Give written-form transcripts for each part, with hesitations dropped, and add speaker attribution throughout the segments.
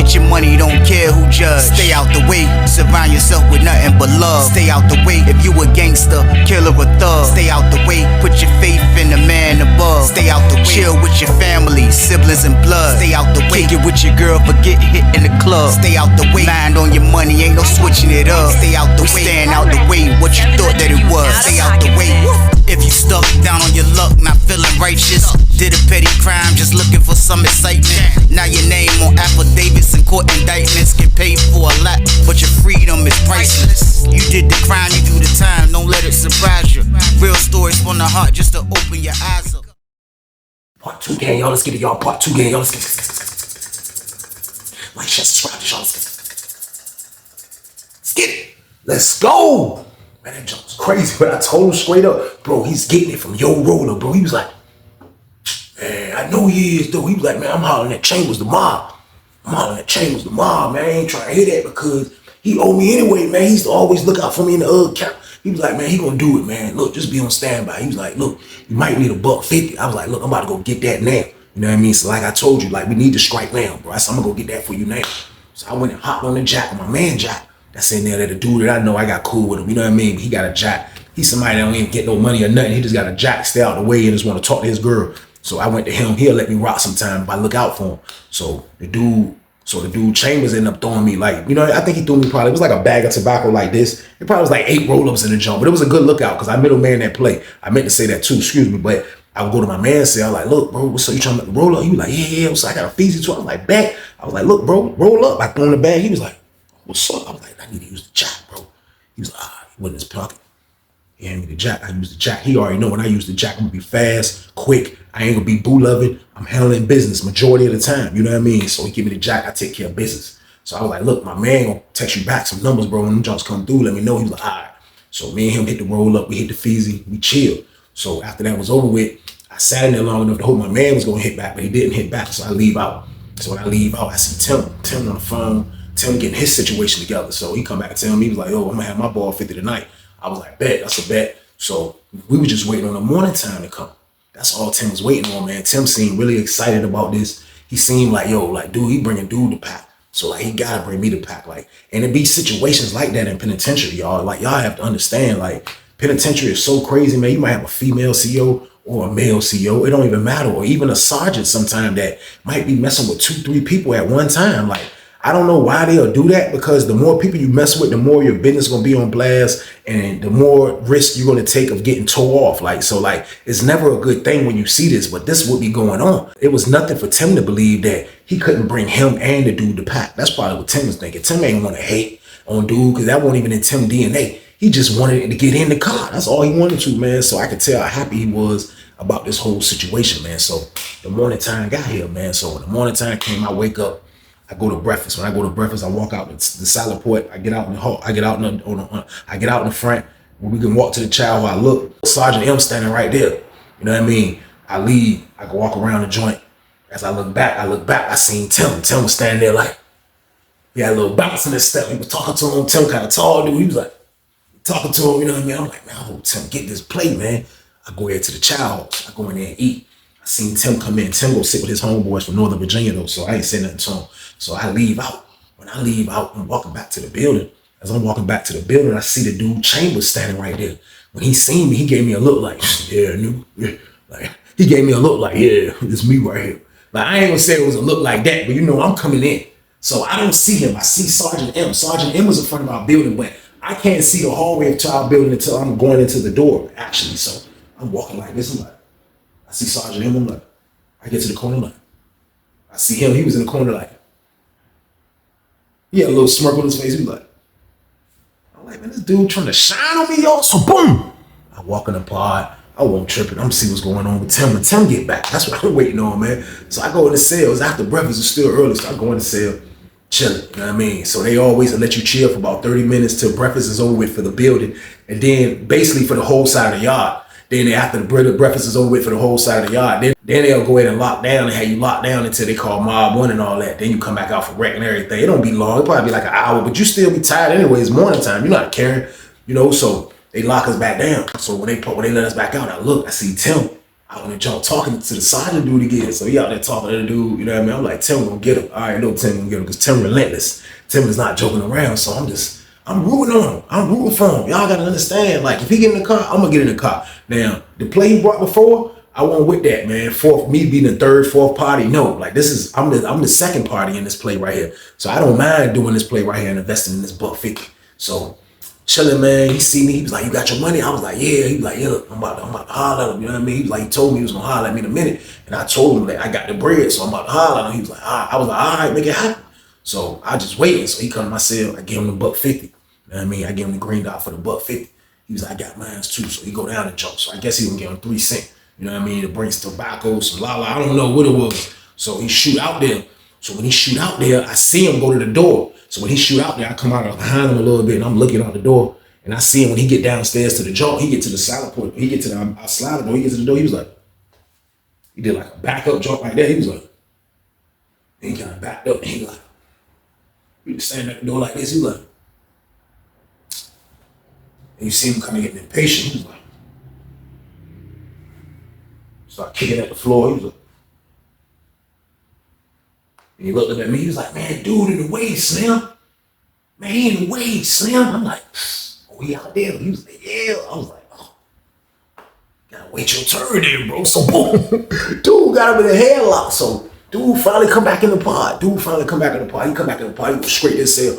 Speaker 1: Get your money, don't care who judge. Stay out the way, surround yourself with nothing but love. Stay out the way, if you a gangster, killer or thug. Stay out the way, put your faith in the man above. Stay out the way, chill with your family, siblings and blood. Stay out the way, kick it with your girl, forget hit in the club. Stay out the way, mind on your money, ain't no switching it up. Stay out the way, stand out the way, what you thought that it was. Stay out the way. If you stuck down on your luck, not feeling righteous, did a petty crime, just looking for some excitement. Now your name on affidavits and court indictments, get paid for a lot, but your freedom is priceless. You did the crime, you do the time, don't let it surprise you. Real stories from the heart, just to open your eyes up.
Speaker 2: Part 2, gang, y'all. Let's get it, y'all. Part 2, gang, y'all. Let's get it. Like, share, subscribe, y'all. Let's get it. Let's go. Man, that junk was crazy, but I told him straight up, bro, he's getting it from Yo Roller, bro. He was like, man, I know he is, though. He was like, man, I'm hollering at Chambers the mob. I'm hollering at Chambers the mob, man. I ain't trying to hear that because he owe me anyway, man. He used to always look out for me in the camp. He was like, man, he gonna do it, man. Look, just be on standby. He was like, look, you might need $150. I was like, look, I'm about to go get that now. You know what I mean? So like I told you, like, we need to strike now, bro. I said, I'm gonna go get that for you now. So I went and hopped on the jack with my man Jack. That's in there, that the dude that I know, I got cool with him. You know what I mean? He got a jack. He's somebody that don't even get no money or nothing. He just got a jack, stay out the way and just want to talk to his girl. So I went to him. He'll let me rock sometime if I look out for him. So the dude Chambers ended up throwing me like, you know, I think he threw me probably, it was like a bag of tobacco like this. It probably was like 8 roll-ups in the jump, but it was a good lookout because I middleman that play. I meant to say that too, excuse me, but I would go to my man and say, I was like, look, bro, what's up? You trying to roll up? He was like, yeah. So I got a feezy too. I was like, bet. I was like, look, bro, roll up. I threw in the bag. He was like, what's up? I was like, I need to use the jack, bro. He was like, he went in his pocket. He handed me the jack. I used the jack. He already know when I use the jack, I'm gonna be fast, quick. I ain't gonna be boo loving. I'm handling business majority of the time. You know what I mean? So he give me the jack. I take care of business. So I was like, look, my man gonna text you back some numbers, bro. When them jobs come through, let me know. He was like, all right. So me and him hit the roll up. We hit the feezy. We chilled. So after that was over with, I sat in there long enough to hope my man was gonna hit back, but he didn't hit back. So I leave out. So when I leave out, I see Tim on the phone. Tim getting his situation together. So he come back and tell me, he was like, yo, I'm gonna have my ball 50 tonight. I was like, bet, that's a bet. So we were just waiting on the morning time to come. That's all Tim was waiting on, man. Tim seemed really excited about this. He seemed like, yo, like, dude, he bringing dude the pack. So like, he gotta bring me the pack. Like, and it be situations like that in penitentiary, y'all. Like, y'all have to understand, like, penitentiary is so crazy, man. You might have a female CO or a male CO. It don't even matter. Or even a sergeant sometime that might be messing with 2-3 people at one time. Like, I don't know why they'll do that, because the more people you mess with, the more your business gonna be on blast and the more risk you're gonna take of getting tore off. Like, so like, it's never a good thing when you see this, but this would be going on. It was nothing for Tim to believe that he couldn't bring him and the dude to pack. That's probably what Tim was thinking. Tim ain't wanna hate on dude, because that wasn't even in Tim DNA. He just wanted to get in the car. That's all he wanted to, man. So I could tell how happy he was about this whole situation, man. So the morning time got here, man. So when the morning time came, I wake up, I go to breakfast. When I go to breakfast, I walk out the salad port. I get out in the hall. I get out in the front where we can walk to the child. Where I look, Sergeant M standing right there. You know what I mean? I leave. I go walk around the joint. As I look back. I seen Tim. Tim was standing there like, he had a little bounce in his step. He was talking to him. Tim kind of tall dude. He was like talking to him. You know what I mean? I'm like, man, I hope Tim get this plate, man. I go ahead to the child house. I go in there and eat. I seen Tim come in. Tim go sit with his homeboys from Northern Virginia though, so I ain't saying nothing to him. So I leave out. When I leave out, I'm walking back to the building. As I'm walking back to the building, I see the dude Chambers standing right there. When he seen me, he gave me a look like, yeah, like he gave me a look like, yeah, it's me right here. Like, I ain't gonna say it was a look like that, but you know, I'm coming in. So I don't see him. I see Sergeant M. Sergeant M was in front of our building, but I can't see the hallway of our building until I'm going into the door, actually. So I'm walking like this. I'm like, I see Sergeant M. I'm like, I get to the corner, I'm like, I see him. He was in the corner like, he had a little smirk on his face. He was like, I'm like, man, this dude trying to shine on me, y'all. So boom, I walk in the pod. I won't trip it. I'm see what's going on with Tim. When Tim get back, that's what I'm waiting on, man. So I go in the cell. It's after breakfast. It's still early, so I go in the cell, chilling. You know what I mean? So they always let you chill for about 30 minutes till breakfast is over with for the building, and then basically for the whole side of the yard. Then after the breakfast is over with for the whole side of the yard, then they'll go ahead and lock down and have you locked down until they call Mob 1 and all that. Then you come back out for rec and everything. It don't be long. It probably be like an hour, but you still be tired anyway. It's morning time. You're not caring, you know. So they lock us back down. So when they let us back out, I look, I see Tim. I want to jump talking to the sergeant dude again. So he out there talking to the dude, you know what I mean? I'm like, Tim gonna get him. I already know Tim gonna get him because Tim relentless. Tim is not joking around. So I'm rooting on him. I'm rooting for him. Y'all gotta understand. Like, if he get in the car, I'm gonna get in the car. Now, the play he brought before, I wasn't with that, man. Me being the third, fourth party, no. Like, I'm the second party in this play right here. So I don't mind doing this play right here and investing in this $150. So chilling, man. He see me. He was like, "You got your money?" I was like, "Yeah." He was like, "Yeah, I'm about to holler at him." You know what I mean? He was like, he told me he was gonna holler at me in a minute, and I told him that I got the bread, so I'm about to holler at him. He was like, "I was like, all right, make it happen." So I just waited. So he come to my cell. I gave him the $150. You know what I mean? I gave him the green dot for the $150. He was like, "I got mine too." So he go down and jump. So I guess he gonna give him 3 cents. You know what I mean? To bring some tobacco, some la. I don't know what it was. So he shoot out there. So when he shoot out there, I see him go to the door. So when he shoot out there, I come out behind him a little bit, and I'm looking out the door. And I see him when he get downstairs to the joint, he get to the salad point, he get to the slide door, he gets to the door, he was like, he did like a backup jump like that. He was like, he kind of backed up, and he like, he was standing at the door like this, he was like, and you see him kind of getting impatient, he was like, start kicking at the floor, he was like, and he looked up at me, he was like, "Man, dude in the way, Slim. Man, he in the way, Slim." I'm like, "We out there?" He was like, "Yeah." I was like, "Oh, gotta wait your turn there, bro." So boom, dude got him in the headlock. So dude finally come back in the pod. He come back in the pod, he was straight to his cell,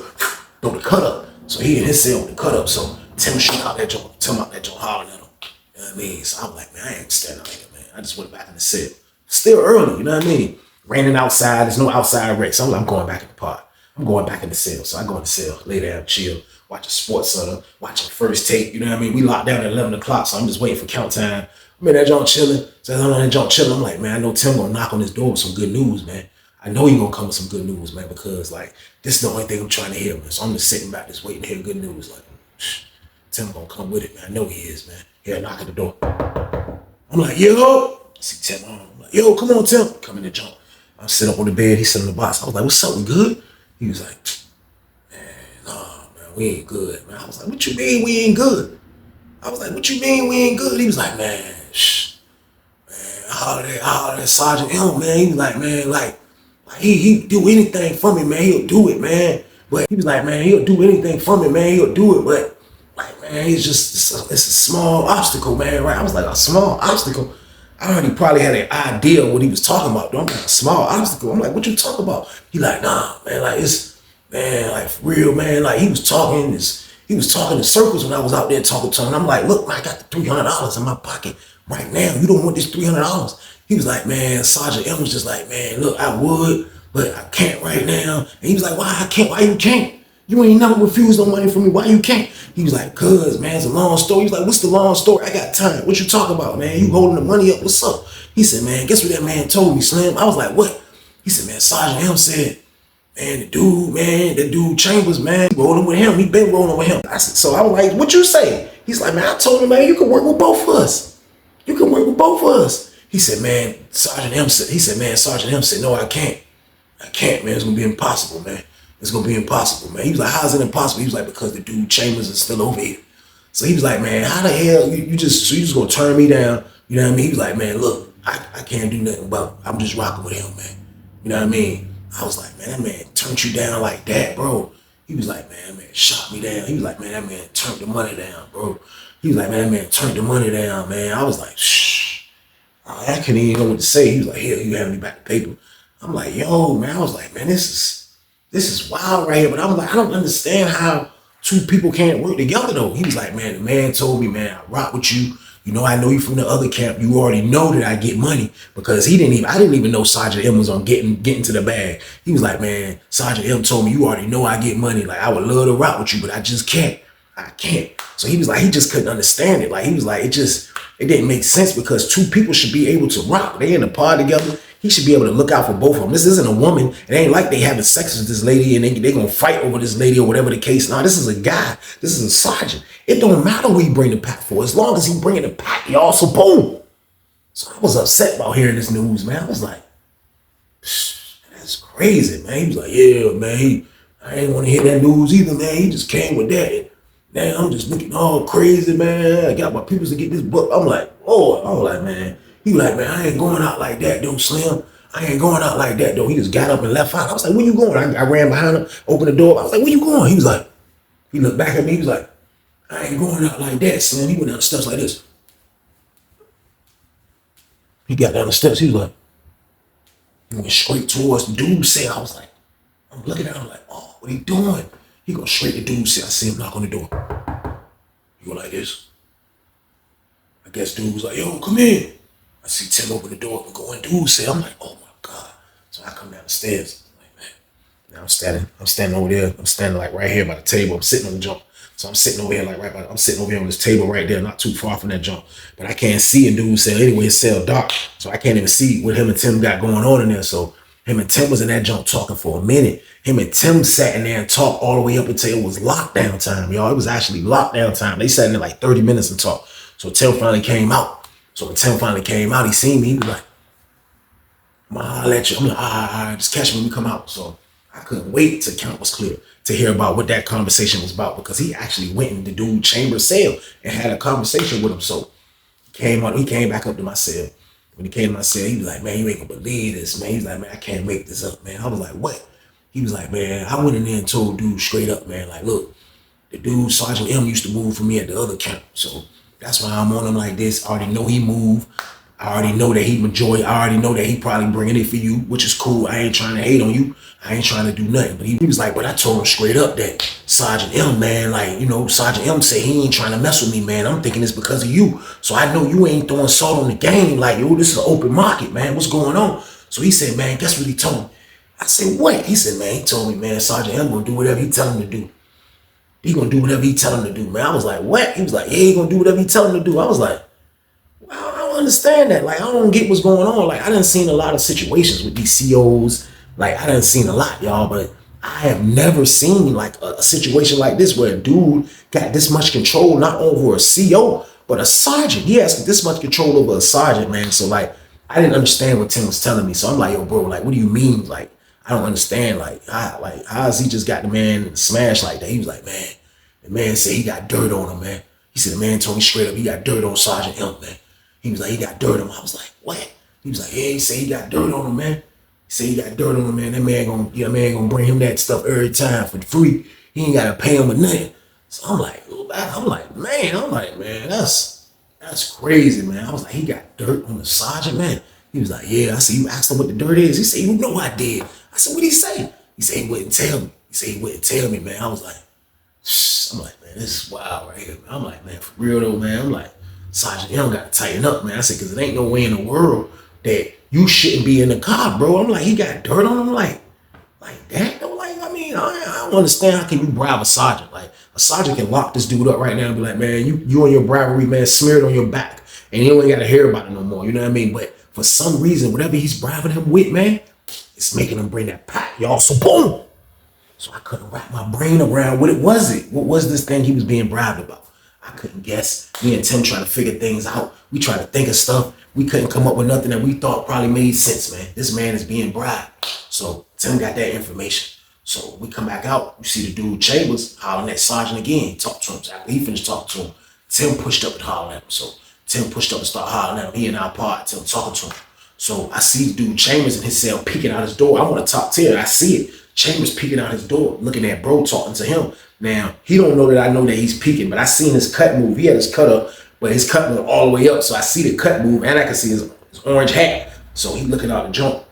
Speaker 2: throw the cut up. So he in his cell with the cut up. So Tim shoot out that joint, hollering at him. You know what I mean? So I'm like, man, I ain't standing out here, man. I just went back in the cell. Still early, you know what I mean? Raining outside, there's no outside wreck. So I'm like, I'm going back in the pod. I'm going back in the cell. So I go in the cell, lay down, chill, watch a sports center, watching First Take. You know what I mean? We locked down at 11 o'clock, so I'm just waiting for count time. I'm in that joint chilling. So I'm in that joint chilling. I'm like, man, I know Tim gonna knock on this door with some good news, man. I know he gonna come with some good news, man, because like this is the only thing I'm trying to hear, man. So I'm just sitting back, just waiting to hear good news. Like, Tim gonna come with it, man. I know he is, man. He'll knock at the door. I'm like, "Yo." I see Tim on. I'm like, "Yo, come on, Tim." Come in the jump. I'm sitting up on the bed. He's sitting in the box. I was like, "What's up? We good?" He was like, "Nah, man, we ain't good, man." I was like, "What you mean we ain't good?" I was like, "What you mean we ain't good?" He was like, "Man, I hollered at Sergeant M, man." He was like, "Man, like he do anything for me, man. He'll do it, man." But he was like, "Man, he'll do anything for me, man. He'll do it, but like, man, it's a small obstacle, man." Right? I was like, "A small obstacle?" I already probably had an idea of what he was talking about. I'm like, "A small obstacle." I'm like, "What you talking about?" He like, "Nah, man, like like for real, man." Like he was talking in circles when I was out there talking to him. I'm like, "Look, man, I got the $300 in my pocket right now. You don't want this $300. He was like, "Man," Sergeant M was just like, "Man, look, I would, but I can't right now." And he was like, "Why I can't? Why you can't? You ain't never refused no money from me. Why you can't?" He was like, "Cuz, man, it's a long story." He was like, "What's the long story? I got time. What you talking about, man? You holding the money up? What's up?" He said, "Man, guess what that man told me, Slim?" I was like, "What?" He said, "Man, Sergeant M said, man, the dude Chambers, man, rolling with him. He been rolling with him." I said, so I was like, "What you say?" He's like, "Man, I told him, man, you can work with both of us. You can work with both of us." He said, "Man, Sergeant M said, no, I can't. I can't, man. It's gonna be impossible, man. It's gonna be impossible, man." He was like, "How's it impossible?" He was like, "Because the dude Chambers is still over here." So he was like, "Man, how the hell you just gonna turn me down?" You know what I mean? He was like, "Man, look, I can't do nothing about it. I'm just rocking with him, man." You know what I mean? I was like, "Man, that man turned you down like that, bro." He was like, "Man, that man shot me down." He was like, "Man, that man turned the money down, bro." He was like, "Man, that man turned the money down, man." I was like, "Shh." I couldn't even know what to say. He was like, "Hell, you having me back the paper." I'm like, "Yo, man." I was like, "Man, this is wild right here." But I'm like, I don't understand how two people can't work together though. He was like, "Man, the man told me, man, I rock with you. You know, I know you from the other camp. You already know that I get money," because I didn't even know Sergeant M was on getting to the bag. He was like, "Man, Sergeant M told me you already know I get money. Like I would love to rock with you, but I just can't. I can't." So he was like, he just couldn't understand it. Like he was like, it didn't make sense because two people should be able to rock. They in the pod together. He should be able to look out for both of them. This isn't a woman. It ain't like they having sex with this lady and they gonna fight over this lady or whatever the case. No, this is a guy. This is a sergeant. It don't matter what he bring the pack for. As long as he bringing the pack, y'all, so boom. So I was upset about hearing this news, man. I was like, that's crazy, man. He was like, "Yeah, man. I ain't want to hear that news either, man. He just came with that. Now I'm just looking all crazy, man. I got my peoples to get this book." I'm like, "Oh," I was like, "Man." He was like, man, I ain't going out like that, though, Slim. I ain't going out like that, though. He just got up and left out. I was like, where you going? I ran behind him, opened the door. I was like, where you going? He was like, he looked back at me. He was like, I ain't going out like that, Slim. He went down the steps like this. He got down the steps. He was like, he went straight towards the dude's cell. I was like, I'm looking at him like, oh, what he doing? He go straight to dude's cell. I see him knock on the door. He go like this. I guess dude was like, yo, come in. I see Tim open the door and go in dude's cell. I'm like, oh my God. So I come down the stairs. I'm like, man. Now I'm standing over there. I'm standing like right here by the table. I'm sitting on the jump. So I'm sitting over here like I'm sitting over here on this table right there, not too far from that jump. But I can't see a dude's cell anyway. His cell dark. So I can't even see what him and Tim got going on in there. So him and Tim was in that jump talking for a minute. Him and Tim sat in there and talked all the way up until it was lockdown time, y'all. It was actually lockdown time. They sat in there like 30 minutes and talked. So Tim finally came out. So when Tim finally came out, he seen me. He was like, I'll let you. I'm like, all right, just catch me when we come out. So I couldn't wait till count was clear to hear about what that conversation was about, because he actually went in the dude's chamber cell and had a conversation with him. So he came back up to my cell. When he came to my cell, he was like, man, you ain't gonna believe this, man. He's like, man, I can't make this up, man. I was like, what? He was like, man, I went in there and told dude straight up, man, like, look, the dude, Sergeant M, used to move for me at the other camp. So that's why I'm on him like this. I already know he moved. I already know that he enjoy. I already know that he probably bringing it for you, which is cool. I ain't trying to hate on you. I ain't trying to do nothing. But he was like, but I told him straight up that Sergeant M, man, like, you know, Sergeant M said he ain't trying to mess with me, man. I'm thinking it's because of you. So I know you ain't throwing salt on the game. Like, yo, this is an open market, man. What's going on? So he said, man, guess what he told me? I said, what? He said, man, he told me, man, Sergeant M gonna do whatever he tell him to do. He gonna do whatever he tell him to do, man. I was like, what? He was like, yeah, he gonna do whatever he tell him to do. I was like, I don't understand that. Like, I don't get what's going on. Like, I done seen a lot of situations with these COs. Like, I done seen a lot, y'all, but I have never seen like a situation like this where a dude got this much control, not over a CO, but a sergeant. He has this much control over a sergeant, man. So like, I didn't understand what Tim was telling me. So I'm like, yo, bro, like, what do you mean? Like, I don't understand. Like, how has he just got the man smashed like that? He was like, man, the man said he got dirt on him, man. He said the man told me straight up he got dirt on Sergeant M, man. He was like, he got dirt on him. I was like, what? He was like, yeah, he said he got dirt on him, man. He said he got dirt on him, man. That man gonna bring him that stuff every time for free. He ain't gotta pay him or nothing. So I'm like, man, that's crazy, man. I was like, he got dirt on the sergeant, man. He was like, yeah. I said, you asked him what the dirt is. He said, you know I did. I said, what'd he say? He said he wouldn't tell me. He said he wouldn't tell me, man. I was like, I'm like, man, this is wild right here, man. I'm like, man, for real though, man. I'm like, Sergeant, you don't gotta tighten up, man. I said, cause it ain't no way in the world that you shouldn't be in the car, bro. I'm like, he got dirt on him like that though. Like, I mean, I don't understand how can you bribe a sergeant? Like, a sergeant can lock this dude up right now and be like, man, you and your bribery, man, smeared on your back, and you ain't gotta hear about it no more. You know what I mean? But for some reason, whatever he's bribing him with, man, it's making him bring that pack, y'all. So boom. So I couldn't wrap my brain around what it was. What was this thing he was being bribed about? I couldn't guess. Me and Tim trying to figure things out. We tried to think of stuff. We couldn't come up with nothing that we thought probably made sense, man. This man is being bribed. So Tim got that information. So we come back out. You see the dude Chambers hollering at Sergeant again. Talk to him. So after he finished talking to him, Tim pushed up and hollered at him. So Tim pushed up and started hollering at him. He and I part. Tim talking to him. So I see the dude Chambers in his cell peeking out his door. I'm on the top tier. I see it. Chambers peeking out his door, looking at bro, talking to him. Now, he don't know that I know that he's peeking, but I seen his cut move. He had his cut up, but his cut went all the way up. So I see the cut move, and I can see his orange hat. So he looking out the jump.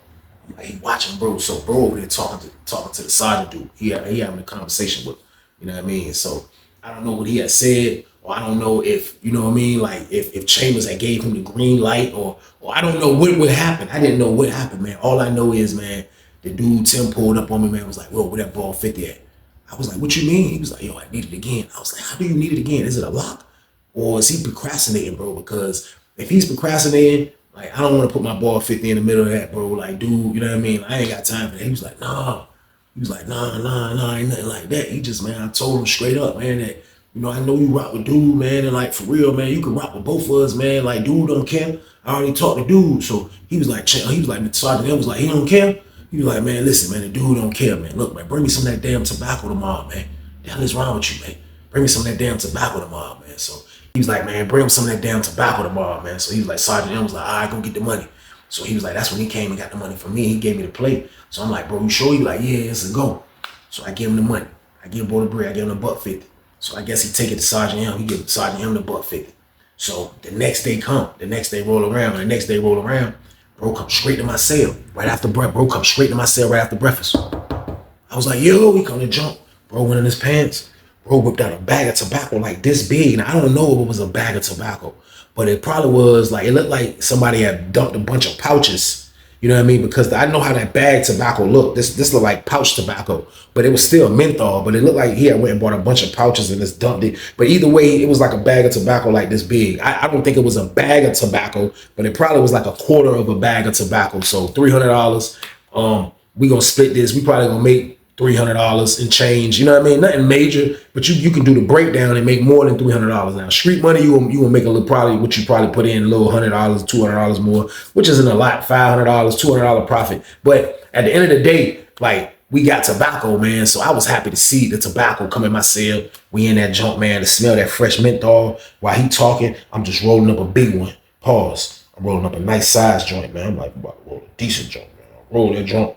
Speaker 2: Like, he watching bro. So bro over there talking to the sergeant dude. He having a conversation with him. You know what I mean? So I don't know what he had said, or I don't know if, you know what I mean, like if Chambers had gave him the green light, or I don't know what would happen. I didn't know what happened, man. All I know is, man, the dude Tim pulled up on me, man, was like, whoa, where that ball 50 at? I was like, what you mean? He was like, yo, I need it again. I was like, how do you need it again? Is it a lock? Or is he procrastinating, bro? Because if he's procrastinating, like, I don't want to put my ball 50 in the middle of that, bro. Like, dude, you know what I mean? I ain't got time for that. He was like, nah. He was like, nah, ain't nothing like that. He just, man, I told him straight up, man, that, you know, I know you rock with dude, man, and like, for real, man, you can rock with both of us, man. Like, dude don't care. I already talked to dude. So he was like, the sergeant was like, he don't care. He was like, man, listen, man, the dude don't care, man. Look, man, bring me some of that damn tobacco tomorrow, man. The hell is wrong with you, man? Bring me some of that damn tobacco tomorrow, man. So He was like, man, bring him some of that damn tobacco tomorrow, man. So he was like, Sergeant M was like, all right, go get the money. So he was like, that's when he came and got the money from me. He gave me the plate. So I'm like, bro, you sure? He like, yeah, it's a go. So I give him the money. I give Bo the bread. I give him the $1.50. So I guess he take it to Sergeant M. He give Sergeant M the $1.50. So the next day come. The next day roll around. And the next day roll around. Bro come straight to my cell right after breakfast. Bro come straight to my cell right after breakfast. I was like, yo, he come to jump. Bro went in his pants. Bro whipped out a bag of tobacco like this big. And I don't know if it was a bag of tobacco, but it probably was like, it looked like somebody had dumped a bunch of pouches. You know what I mean? Because I know how that bag tobacco looked. This looked like pouch tobacco, but it was still menthol. But it looked like he had went and bought a bunch of pouches and just dumped it. But either way, it was like a bag of tobacco like this big. I don't think it was a bag of tobacco, but it probably was like a quarter of a bag of tobacco. So $300. We gonna split this. We probably gonna make $300 and change. You know what I mean? Nothing major, but you can do the breakdown and make more than $300 now. Street money, you gonna make a little, probably what you probably put in a little $100, $200 more, which isn't a lot. $500, $200 profit. But at the end of the day, like, we got tobacco, man. So I was happy to see the tobacco come in my cell. We in that junk, man, to smell that fresh menthol. While he talking, I'm just rolling up a big one. Pause. I'm rolling up a nice size joint, man. I'm like, I'm about to roll a decent joint, man. I roll that joint.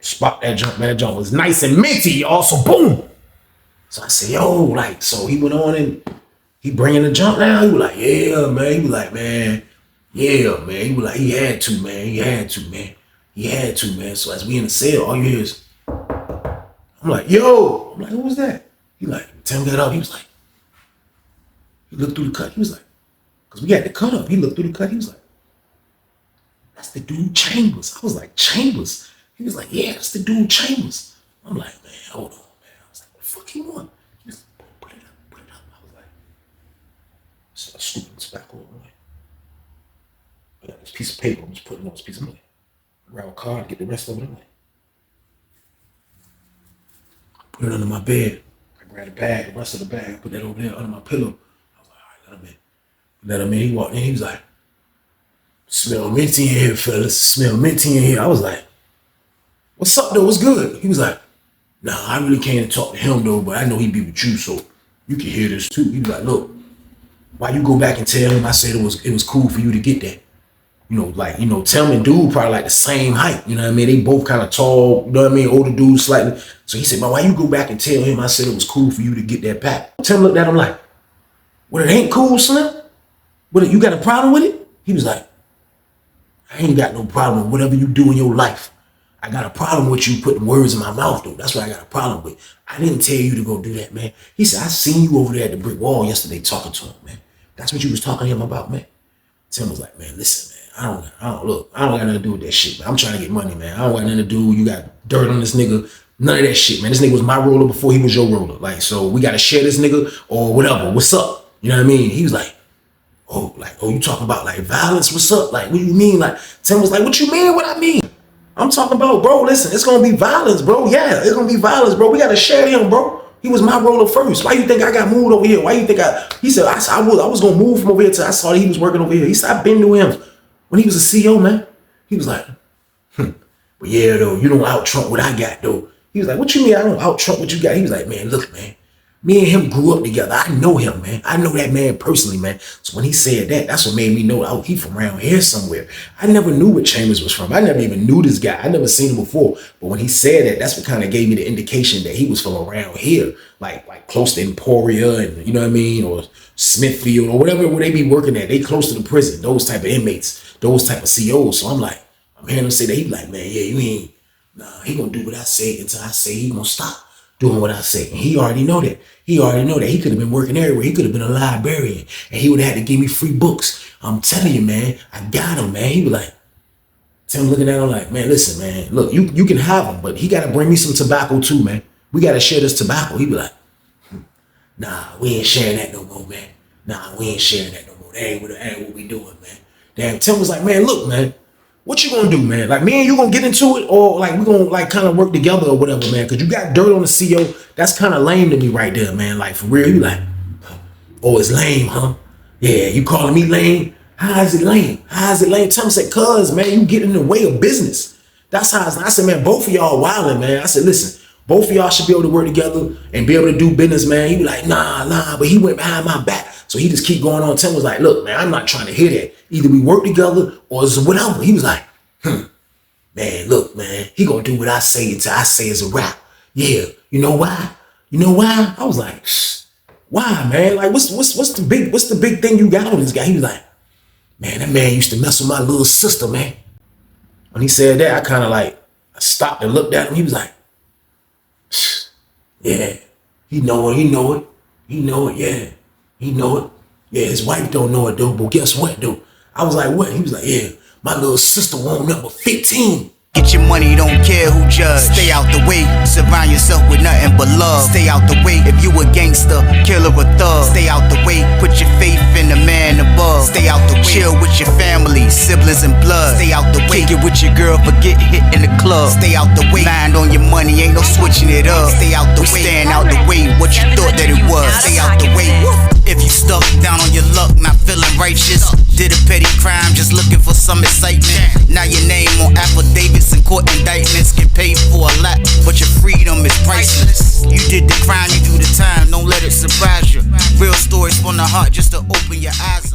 Speaker 2: Spot that junk, man. That junk was nice and minty, also boom. So I said, yo, like, so he went on and he bringing the junk now. He was like, yeah, man. He was like, man, yeah, man. He was like, he had to, man. He had to, man. He had to, man. So as we in the cell, all you hear is, I'm like, yo. I'm like, who was that? He like, Tim got up. He was like, he looked through the cut. He was like, because we had the cut up. He looked through the cut. He was like, that's the dude Chambers. I was like, Chambers? He was like, yeah, that's the dude Chambers. I'm like, man, hold on, man. I was like, what the fuck he want? He was like, put it up, put it up. I was like, so I scooping tobacco. I'm like, I got this piece of paper. I'm just putting on this piece of money. Grab a card, get the rest of it. I'm like, put it under my bed. I grabbed the bag, the rest of the bag, I put that over there under my pillow. I was like, all right, let him in. Let him in. He walked in. He was like, smell minty in here, fellas. Smell minty in here. I was like, what's up though? What's good? He was like, nah, I really can't talk to him though, but I know he be with you, so you can hear this too. He was like, look, why you go back and tell him I said it was cool for you to get that? You know, like, you know, Tim and dude probably like the same height. You know what I mean? They both kind of tall, you know what I mean? Older dude slightly. So he said, man, why you go back and tell him I said it was cool for you to get that pack? Tim looked at him like, well, it ain't cool, Slim. But you got a problem with it? He was like, I ain't got no problem with whatever you do in your life. I got a problem with you putting words in my mouth, though. That's what I got a problem with. I didn't tell you to go do that, man. He said, I seen you over there at the brick wall yesterday talking to him, man. That's what you was talking to him about, man. Tim was like, man, listen, man, I don't got nothing to do with that shit, man. I'm trying to get money, man. I don't got nothing to do. You got dirt on this nigga. None of that shit, man. This nigga was my roller before he was your roller. Like, so we got to share this nigga or whatever. What's up? You know what I mean? He was like, oh, you talking about like violence? What's up? Like, what do you mean? Like, Tim was like, what you mean? What I mean? I'm talking about, bro, listen, it's going to be violence, bro. Yeah, it's going to be violence, bro. We got to share him, bro. He was my roller first. Why you think I got moved over here? Why you think he said, I was going to move from over here till I saw that he was working over here. He said, I've been to him when he was a CEO, man. He was like, but yeah, though, you don't out-trump what I got, though. He was like, what you mean I don't out-trump what you got? He was like, man, look, man. Me and him grew up together. I know him, man. I know that man personally, man. So when he said that, that's what made me know, oh, he from around here somewhere. I never knew what Chambers was from. I never even knew this guy. I never seen him before. But when he said that, that's what kind of gave me the indication that he was from around here, like close to Emporia and, you know what I mean, or Smithfield or whatever where they be working at. They close to the prison, those type of inmates, those type of COs. So I'm like, I'm hearing him say that. He like, man, yeah, you ain't, nah, he gonna do what I say until I say he gonna stop doing what I say. And he already know that. He already know that. He could have been working everywhere. He could have been a librarian. And he would have had to give me free books. I'm telling you, man, I got him, man. He was like, Tim looking at him like, man, listen, man, look, you can have him, but he got to bring me some tobacco too, man. We got to share this tobacco. He be like, nah, we ain't sharing that no more, man. Nah, we ain't sharing that no more. That ain't what we doing, man. Damn, Tim was like, man, look, man, what you gonna do, man? Like, me and you gonna get into it, or like we gonna like kind of work together or whatever, man? Cause you got dirt on the CO. That's kind of lame to me right there, man. Like, for real, you like, oh, it's lame, huh? Yeah, you calling me lame? How is it lame? How is it lame? Tim said, cuz, man, you get in the way of business. That's how I said, man, both of y'all wilding, man. I said, listen, Both of y'all should be able to work together and be able to do business, man. He be like, nah, but he went behind my back. So he just keep going on. Tim was like, look, man, I'm not trying to hear that. Either we work together or it's whatever. He was like, man, look, man, he gonna do what I say until I say it's a wrap. Yeah, you know why? You know why? I was like, why, man? Like, what's the big thing you got on this guy? He was like, man, that man used to mess with my little sister, man. When he said that, I kind of like, I stopped and looked at him. He was like, yeah, he know it, yeah, he know it. Yeah, his wife don't know it though, but guess what though? I was like, what? He was like, yeah, my little sister won't number 15.
Speaker 1: Get your money, don't care who judge. Stay out the way, surround yourself with nothing but love. Stay out the way if you a gangster, killer or thug. Stay out the way, put your faith in the man above. Stay out the way, chill with your family, siblings and blood. Stay out the way, kick it with your girl, forget hit in the club. Stay out the way, mind on your money, ain't no switching it up. Stay out the way, stand out the way, what you thought that it was. Stay out the way. If you stuck down on your luck, not feeling righteous, did a petty crime, just looking for some excitement. Now your name on affidavits and court indictments, get paid for a lot, but your freedom is priceless. You did the crime, you do the time, don't let it surprise you. Real stories from the heart, just to open your eyes.